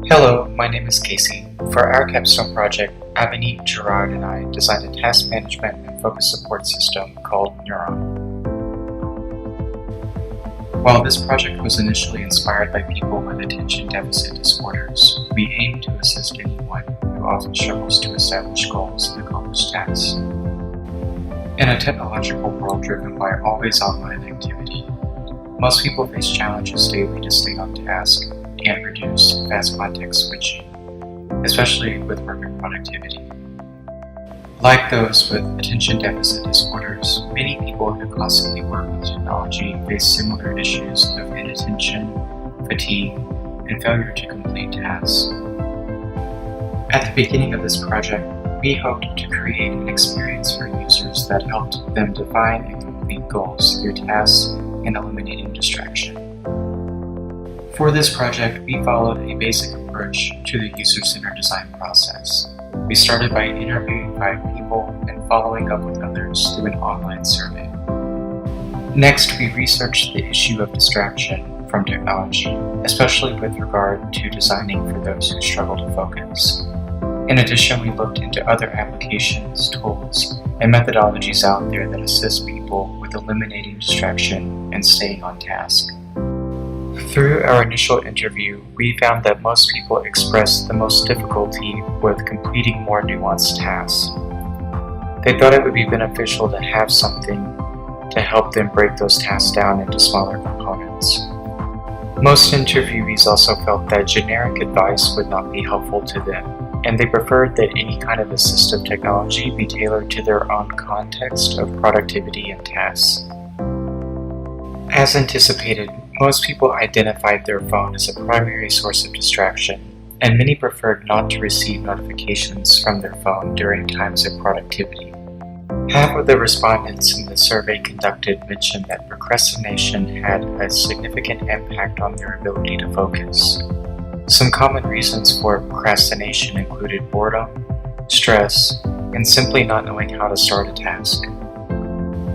Hello, my name is Casey. For our Capstone project, Avani, Gerard, and I designed a task management and focus support system called Neuron. While this project was initially inspired by people with attention deficit disorders, we aim to assist anyone who often struggles to establish goals and accomplish tasks. In a technological world driven by always online activity, most people face challenges daily to stay on task and reduce fast context switching, especially with work and productivity. Like those with attention deficit disorders, many people who constantly work with technology face similar issues of inattention, fatigue, and failure to complete tasks. At the beginning of this project, we hoped to create an experience for users that helped them define and complete goals through tasks and eliminating distraction. For this project, we followed a basic approach to the user-centered design process. We started by interviewing 5 people and following up with others through an online survey. Next, we researched the issue of distraction from technology, especially with regard to designing for those who struggle to focus. In addition, we looked into other applications, tools, and methodologies out there that assist people with eliminating distraction and staying on task. Through our initial interview, we found that most people expressed the most difficulty with completing more nuanced tasks. They thought it would be beneficial to have something to help them break those tasks down into smaller components. Most interviewees also felt that generic advice would not be helpful to them, and they preferred that any kind of assistive technology be tailored to their own context of productivity and tasks. As anticipated, most people identified their phone as a primary source of distraction, and many preferred not to receive notifications from their phone during times of productivity. Half of the respondents in the survey conducted mentioned that procrastination had a significant impact on their ability to focus. Some common reasons for procrastination included boredom, stress, and simply not knowing how to start a task.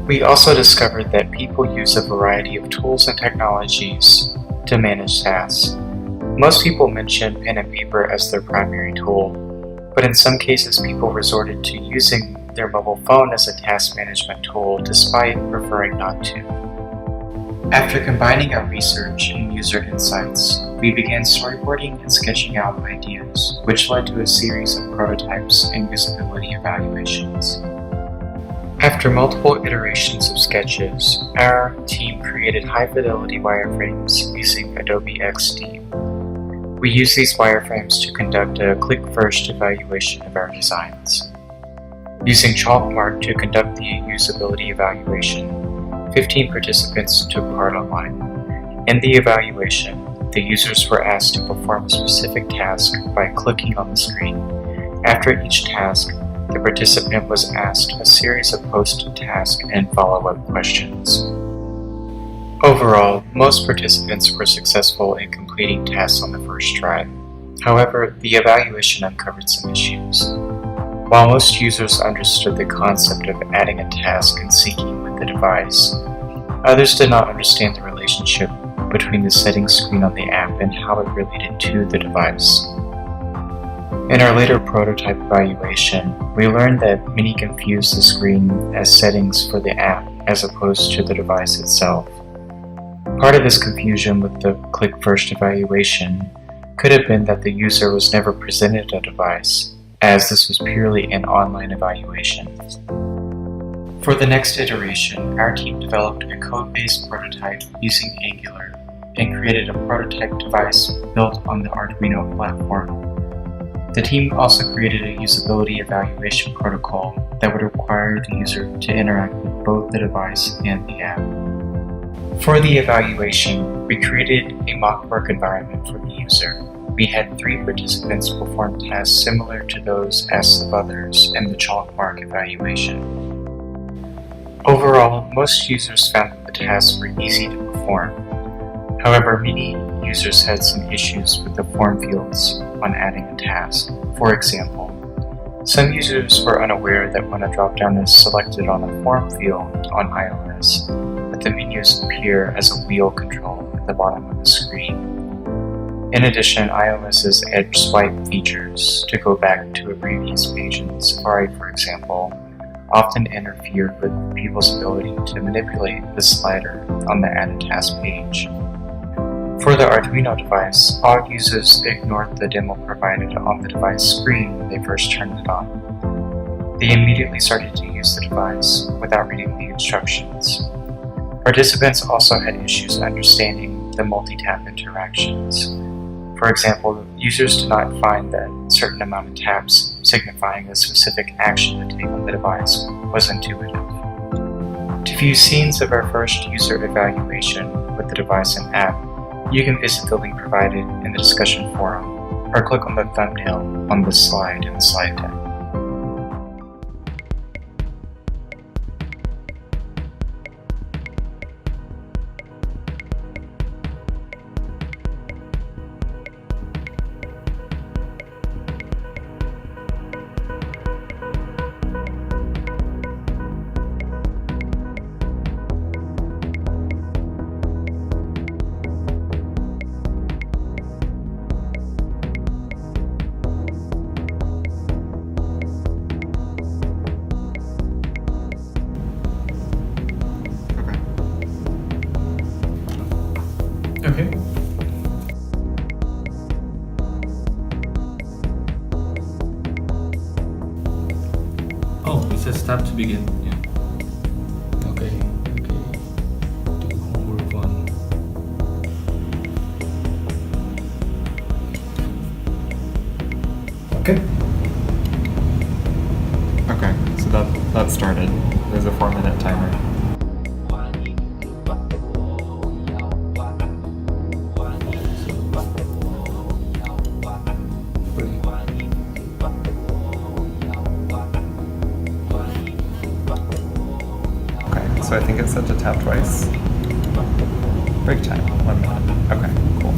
We also discovered that people use a variety of tools and technologies to manage tasks. Most people mention pen and paper as their primary tool, but in some cases people resorted to using their mobile phone as a task management tool despite preferring not to. After combining our research and user insights, we began storyboarding and sketching out ideas, which led to a series of prototypes and usability evaluations. After multiple iterations of sketches, our team created high-fidelity wireframes using Adobe XD. We used these wireframes to conduct a click-first evaluation of our designs. Using Chalkmark to conduct the usability evaluation, 15 participants took part online. In the evaluation, the users were asked to perform a specific task by clicking on the screen. After each task, the participant was asked a series of post-task and follow-up questions. Overall, most participants were successful in completing tasks on the first try. However, the evaluation uncovered some issues. While most users understood the concept of adding a task and syncing with the device, others did not understand the relationship between the settings screen on the app and how it related to the device. In our later prototype evaluation, we learned that many confuse the screen as settings for the app as opposed to the device itself. Part of this confusion with the click-first evaluation could have been that the user was never presented a device, as this was purely an online evaluation. For the next iteration, our team developed a code-based prototype using Angular and created a prototype device built on the Arduino platform. The team also created a usability evaluation protocol that would require the user to interact with both the device and the app. For the evaluation, we created a mock work environment for the user. We had 3 participants perform tasks similar to those asked of others in the Chalkmark evaluation. Overall, most users found that the tasks were easy to perform. However, many users had some issues with the form fields when adding a task. For example, some users were unaware that when a drop-down is selected on a form field on iOS, that the menus appear as a wheel control at the bottom of the screen. In addition, iOS's edge swipe features, to go back to a previous page in Safari for example, often interfere with people's ability to manipulate the slider on the Add a Task page. For the Arduino device, all users ignored the demo provided on the device screen when they first turned it on. They immediately started to use the device without reading the instructions. Participants also had issues understanding the multi-tap interactions. For example, users did not find that a certain amount of taps signifying a specific action to take on the device was intuitive. To view scenes of our first user evaluation with the device and app, you can visit the link provided in the discussion forum or click on the thumbnail on the slide in the slide deck. Okay. Oh, it says tap to begin. Yeah. Okay. Do homework one. Okay. Okay, so that started. There's a 4-minute timer. Okay, so I think it's set to tap twice. Break time, 1 minute. Okay, cool.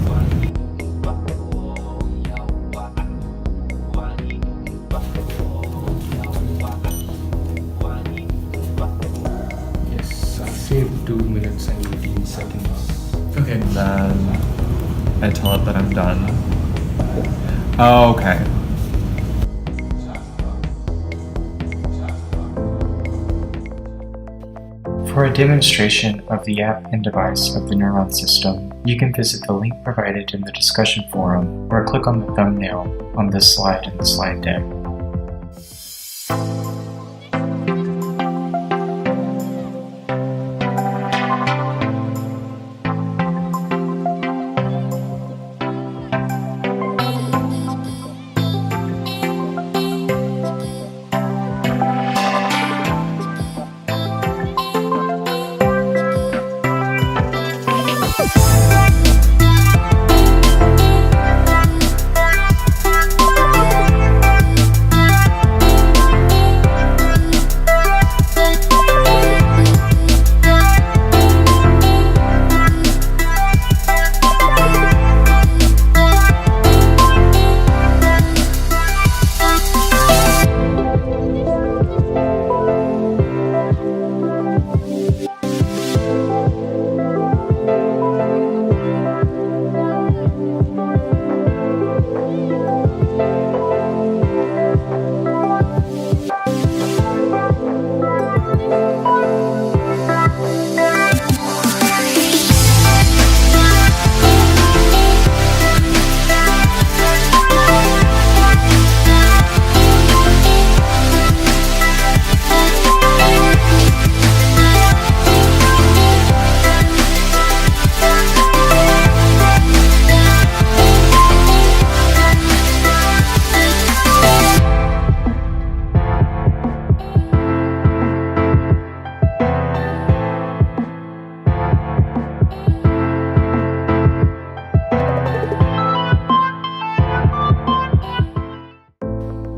Yes, save 2 minutes and 18 seconds. Okay. And then I tell it that I'm done. Oh, okay. For a demonstration of the app and device of the Neuron system, you can visit the link provided in the discussion forum or click on the thumbnail on this slide in the slide deck.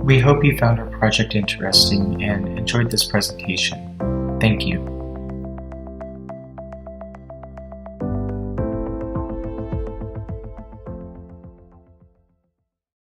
We hope you found our project interesting and enjoyed this presentation. Thank you.